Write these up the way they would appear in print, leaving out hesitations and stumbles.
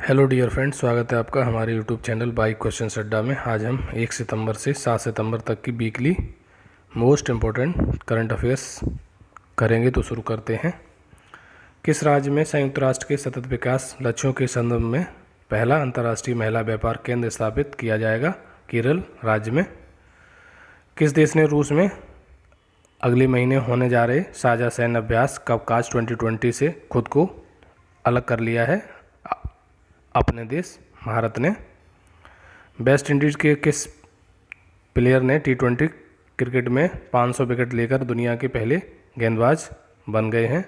Hello dear friends, स्वागत है आपका हमारे यूट्यूब चैनल बाइक क्वेश्चन अड्डा में। आज हम 1 सितंबर से 7 सितंबर तक की weekly most important current affairs करेंगे। तो शुरू करते हैं। किस राज्य में संयुक्त राष्ट्र के सतत विकास लक्ष्यों के संदर्भ में पहला अंतर्राष्ट्रीय महिला व्यापार केंद्र स्थापित किया जाएगा? केरल राज्य में। किस देश ने रूस में अगले महीने होने जा रहे साझा सैन्य अभ्यास कवकाज 2020 से खुद को अलग कर लिया है? अपने देश भारत ने। वेस्ट इंडीज़ के किस प्लेयर ने T20 क्रिकेट में 500 विकेट लेकर दुनिया के पहले गेंदबाज बन गए हैं?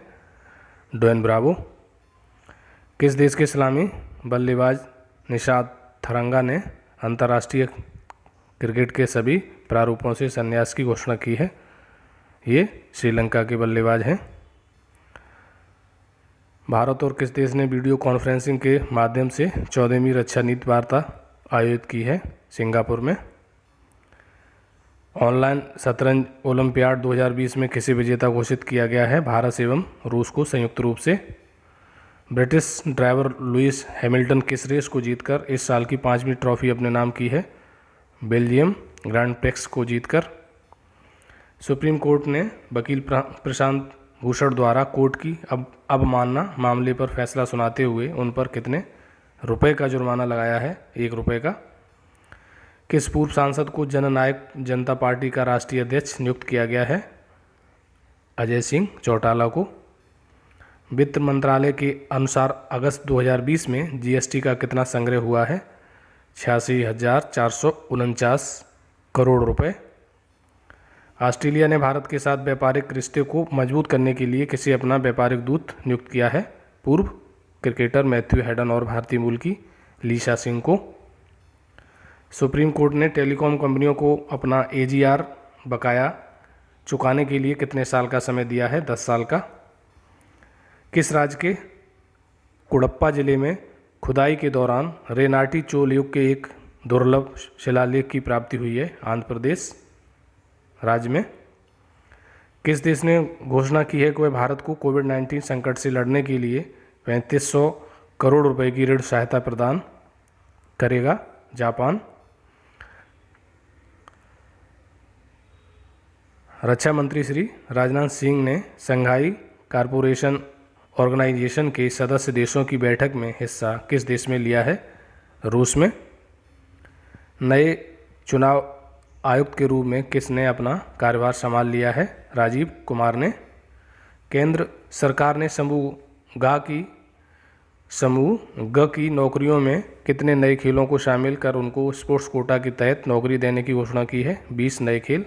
डोएन ब्रावो। किस देश के सलामी बल्लेबाज निशात थरंगा ने अंतर्राष्ट्रीय क्रिकेट के सभी प्रारूपों से संन्यास की घोषणा की है? ये श्रीलंका के बल्लेबाज हैं। भारत और किस देश ने वीडियो कॉन्फ्रेंसिंग के माध्यम से 14वीं रक्षा नीति वार्ता आयोजित की है? सिंगापुर में। ऑनलाइन शतरंज ओलंपियाड 2020 में किसे विजेता घोषित किया गया है? भारत एवं रूस को संयुक्त रूप से। ब्रिटिश ड्राइवर लुइस हैमिल्टन किस रेस को जीतकर इस साल की 5वीं ट्रॉफी अपने नाम की है? बेल्जियम ग्रैंड प्रिक्स को जीतकर। सुप्रीम कोर्ट ने वकील प्रशांत भूषण द्वारा कोर्ट की अवमानना मामले पर फैसला सुनाते हुए उन पर कितने रुपए का जुर्माना लगाया है? 1 रुपये का। किस पूर्व सांसद को जननायक जनता पार्टी का राष्ट्रीय अध्यक्ष नियुक्त किया गया है? अजय सिंह चौटाला को। वित्त मंत्रालय के अनुसार अगस्त 2020 में जीएसटी का कितना संग्रह हुआ है? 86,449 करोड़ रुपए। ऑस्ट्रेलिया ने भारत के साथ व्यापारिक रिश्ते को मजबूत करने के लिए किसे अपना व्यापारिक दूत नियुक्त किया है? पूर्व क्रिकेटर मैथ्यू हेडन और भारतीय मूल की लीसा सिंह को। सुप्रीम कोर्ट ने टेलीकॉम कंपनियों को अपना AGR बकाया चुकाने के लिए कितने साल का समय दिया है? 10 साल का। किस राज्य के कुडप्पा जिले में खुदाई के दौरान रेनाटी चोल युग के एक दुर्लभ शिलालेख की प्राप्ति हुई है? आंध्र प्रदेश राज्य में। किस देश ने घोषणा की है कि वह भारत को कोविड-19 संकट से लड़ने के लिए 3500 करोड़ रुपए की ऋण सहायता प्रदान करेगा? जापान। रक्षा मंत्री श्री राजनाथ सिंह ने शंघाई कॉरपोरेशन ऑर्गेनाइजेशन के सदस्य देशों की बैठक में हिस्सा किस देश में लिया है? रूस में। नए चुनाव आयुक्त के रूप में किसने अपना कार्यभार संभाल लिया है? राजीव कुमार ने। केंद्र सरकार ने समूह ग की नौकरियों में कितने नए खेलों को शामिल कर उनको स्पोर्ट्स कोटा के तहत नौकरी देने की घोषणा की है? 20 नए खेल।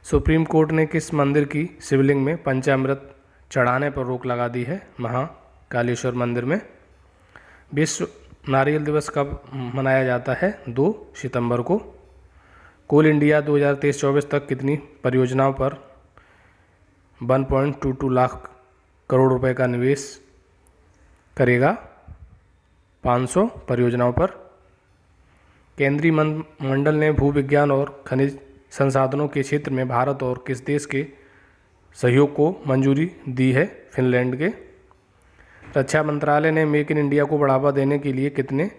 सुप्रीम कोर्ट ने किस मंदिर की शिवलिंग में पंचामृत चढ़ाने पर रोक लगा दी है? महाकालेश्वर मंदिर में। विश्व नारियल दिवस कब मनाया जाता है? 2 सितंबर को। कोल इंडिया 2023-24 तक कितनी परियोजनाओं पर 1.22 लाख करोड़ रुपए का निवेश करेगा? 500 परियोजनाओं पर। केंद्रीय मंत्रिमंडल ने भूविज्ञान और खनिज संसाधनों के क्षेत्र में भारत और किस देश के सहयोग को मंजूरी दी है? फिनलैंड के। रक्षा मंत्रालय ने मेक इन इंडिया को बढ़ावा देने के लिए कितने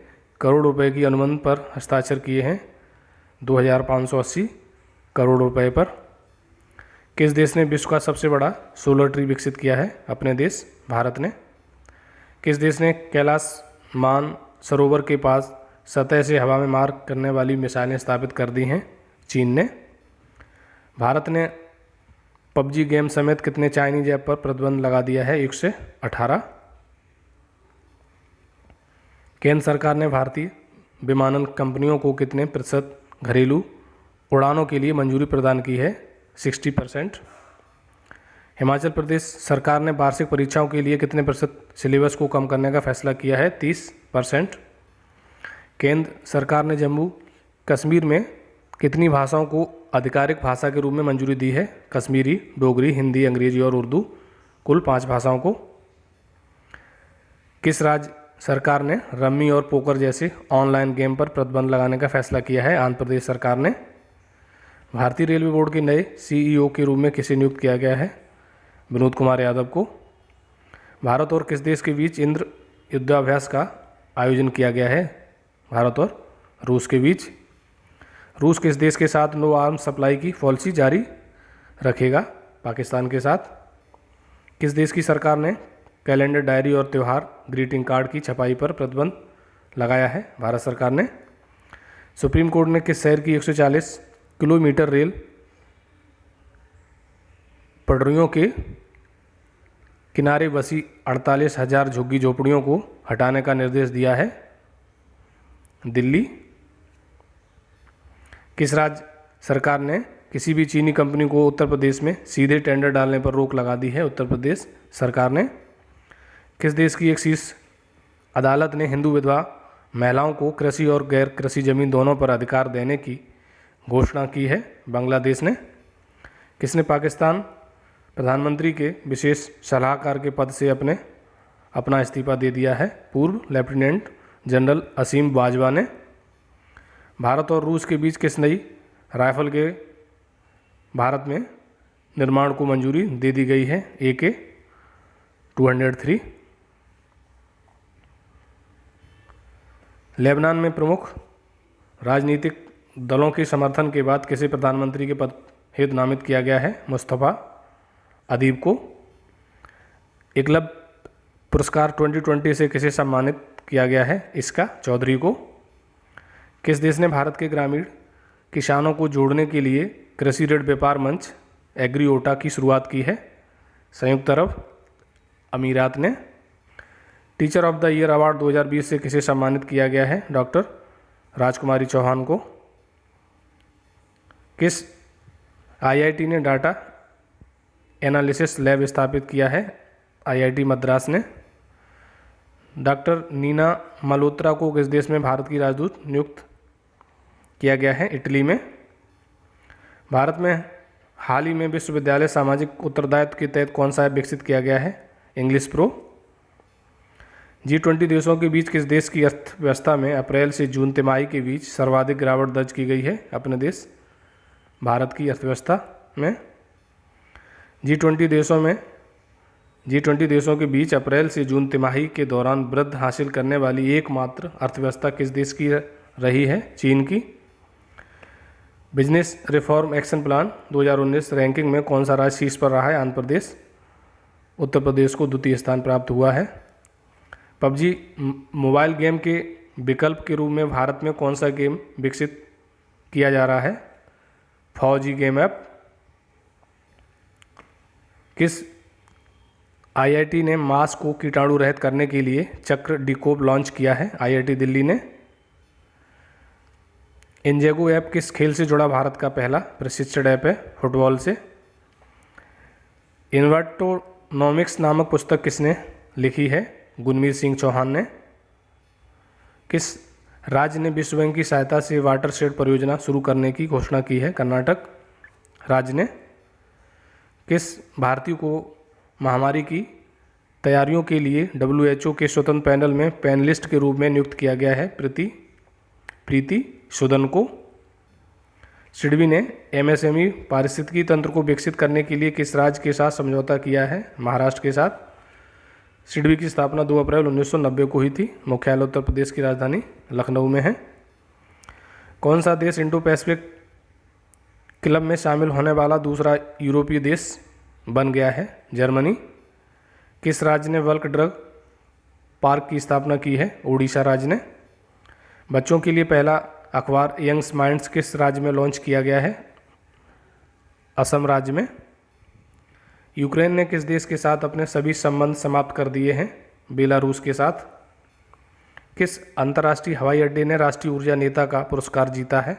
करोड़ रुपए की अनुबंध पर हस्ताक्षर किए हैं? 2580 करोड़ रुपए पर। किस देश ने विश्व का सबसे बड़ा सोलर ट्री विकसित किया है? अपने देश भारत ने। किस देश ने कैलाश मान सरोवर के पास सतह से हवा में मार करने वाली मिसाइलें स्थापित कर दी हैं? चीन ने। भारत ने PUBG गेम समेत कितने चाइनीज ऐप पर प्रतिबंध लगा दिया है? 1 से 18। केंद्र सरकार ने भारतीय विमानन कंपनियों को कितने प्रतिशत घरेलू उड़ानों के लिए मंजूरी प्रदान की है? 60%। हिमाचल प्रदेश सरकार ने वार्षिक परीक्षाओं के लिए कितने प्रतिशत सिलेबस को कम करने का फैसला किया है? 30%। केंद्र सरकार ने जम्मू कश्मीर में कितनी भाषाओं को आधिकारिक भाषा के रूप में मंजूरी दी है? कश्मीरी, डोगरी, हिंदी, अंग्रेजी और उर्दू, कुल 5 भाषाओं को। किस राज्य सरकार ने रम्मी और पोकर जैसे ऑनलाइन गेम पर प्रतिबंध लगाने का फैसला किया है? आंध्र प्रदेश सरकार ने। भारतीय रेलवे बोर्ड के नए CEO के रूप में किसे नियुक्त किया गया है? विनोद कुमार यादव को। भारत और किस देश के बीच इंद्र युद्धाभ्यास का आयोजन किया गया है भारत और रूस के बीच। रूस किस देश के साथ नो आर्म्स सप्लाई की पॉलिसी जारी रखेगा? पाकिस्तान के साथ। किस देश की सरकार ने कैलेंडर, डायरी और त्यौहार ग्रीटिंग कार्ड की छपाई पर प्रतिबंध लगाया है? भारत सरकार ने। सुप्रीम कोर्ट ने किस शहर की 140 किलोमीटर रेल पटरियों के किनारे बसी 48,000 झुग्गी झोपड़ियों को हटाने का निर्देश दिया है? दिल्ली। किस राज्य सरकार ने किसी भी चीनी कंपनी को उत्तर प्रदेश में सीधे टेंडर डालने पर रोक लगा दी है? उत्तर प्रदेश सरकार ने। किस देश की एक शीर्ष अदालत ने हिंदू विधवा महिलाओं को कृषि और गैर कृषि जमीन दोनों पर अधिकार देने की घोषणा की है? बांग्लादेश ने। किसने पाकिस्तान प्रधानमंत्री के विशेष सलाहकार के पद से अपना इस्तीफा दे दिया है? पूर्व लेफ्टिनेंट जनरल असीम बाजवा ने। भारत और रूस के बीच किस नई राइफल के भारत में निर्माण को मंजूरी दे दी गई है? AK-203। लेबनान में प्रमुख राजनीतिक दलों के समर्थन के बाद किसे प्रधानमंत्री के पद हेतु नामित किया गया है? मुस्तफ़ा अदीब को। एकलव्य पुरस्कार 2020 से किसे सम्मानित किया गया है? इसका चौधरी को। किस देश ने भारत के ग्रामीण किसानों को जोड़ने के लिए कृषि ऋण व्यापार मंच एग्रीओटा की शुरुआत की है? संयुक्त अरब अमीरात ने। Teacher of the year award 2020 से किसे सम्मानित किया गया है? डॉक्टर राजकुमारी चौहान को। किस IIT ने डाटा एनालिसिस लैब स्थापित किया है? IIT मद्रास ने। डॉक्टर नीना मल्होत्रा को किस देश में भारत की राजदूत नियुक्त किया गया है? इटली में। भारत में हाल ही में विश्वविद्यालय सामाजिक उत्तरदायित्व के तहत कौन सा ऐप विकसित किया गया है? English pro. G20 देशों के बीच किस देश की अर्थव्यवस्था में अप्रैल से जून तिमाही के बीच सर्वाधिक गिरावट दर्ज की गई है? अपने देश भारत की अर्थव्यवस्था में। G20 देशों के बीच अप्रैल से जून तिमाही के दौरान वृद्धि हासिल करने वाली एकमात्र अर्थव्यवस्था किस देश की रही है? चीन की। Business reform action plan 2019 ranking में कौन सा राज्य शीर्ष पर रहा है? आंध्र प्रदेश। उत्तर प्रदेश को द्वितीय स्थान प्राप्त हुआ है। PUBG मोबाइल गेम के विकल्प के रूप में भारत में कौन सा गेम विकसित किया जा रहा है? फौजी गेम ऐप। किस IIT ने मांस को कीटाणु रहित करने के लिए चक्र डिकोप लॉन्च किया है? IIT दिल्ली ने। इंजेगो ऐप किस खेल से जुड़ा भारत का पहला प्रशिक्षण ऐप है? फुटबॉल से। इन्वर्टोनॉमिक्स नामक पुस्तक किसने लिखी है? गुरमीत सिंह चौहान ने। किस राज्य ने विश्व बैंक की सहायता से वाटरशेड परियोजना शुरू करने की घोषणा की है? कर्नाटक राज्य ने। किस भारतीय को महामारी की तैयारियों के लिए WHO के स्वतंत्र पैनल में पैनलिस्ट के रूप में नियुक्त किया गया है? प्रीति सुदन को। सिडबी ने MSME पारिस्थितिकी तंत्र को विकसित करने के लिए किस राज्य के साथ समझौता किया है? महाराष्ट्र के साथ। सिडबी की स्थापना 2 अप्रैल 1990 को हुई थी। मुख्यालय उत्तर प्रदेश की राजधानी लखनऊ में है। कौन सा देश इंडो पैसिफिक क्लब में शामिल होने वाला दूसरा यूरोपीय देश बन गया है? जर्मनी। किस राज्य ने वर्ल्ड ड्रग पार्क की स्थापना की है? ओडिशा राज्य ने। बच्चों के लिए पहला अखबार यंग्स माइंड्स किस राज्य में लॉन्च किया गया है? असम राज्य में। यूक्रेन ने किस देश के साथ अपने सभी संबंध समाप्त कर दिए हैं? बेलारूस के साथ। किस अंतर्राष्ट्रीय हवाई अड्डे ने राष्ट्रीय ऊर्जा नेता का पुरस्कार जीता है?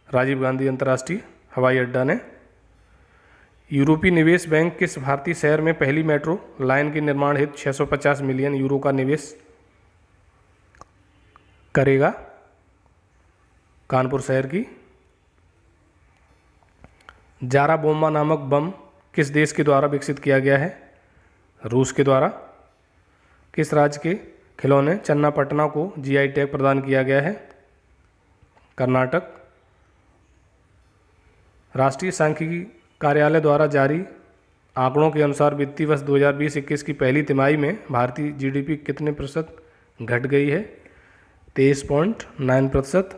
राजीव गांधी अंतर्राष्ट्रीय हवाई अड्डा ने। यूरोपीय निवेश बैंक किस भारतीय शहर में पहली मेट्रो लाइन के निर्माण हेतु 650 मिलियन यूरो का निवेश करेगा? कानपुर शहर की। जारा बोम्बा नामक बम किस देश के द्वारा विकसित किया गया है? रूस के द्वारा। किस राज्य के खिलौने चन्नापटना को GI टैग प्रदान किया गया है? कर्नाटक। राष्ट्रीय सांख्यिकी कार्यालय द्वारा जारी आंकड़ों के अनुसार वित्तीय वर्ष 2020-21 की पहली तिमाही में भारतीय GDP कितने % घट गई है 23.9%।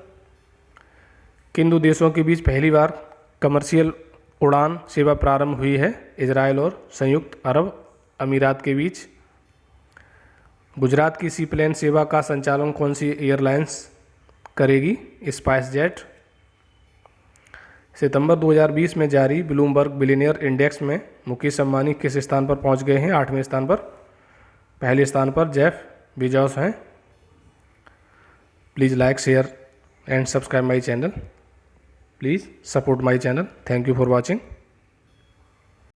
किन दो देशों के बीच पहली बार कमर्शियल उड़ान सेवा प्रारंभ हुई है? इजराइल और संयुक्त अरब अमीरात के बीच। गुजरात की सी प्लेन सेवा का संचालन कौन सी एयरलाइंस करेगी? स्पाइस जेट। सितंबर 2020 में जारी ब्लूमबर्ग बिलियनियर इंडेक्स में मुकेश अंबानी किस स्थान पर पहुंच गए हैं? 8वें स्थान पर। पहले स्थान पर जेफ बेजोस हैं। Please like, share and subscribe my channel. Please support my channel. Thank you for watching.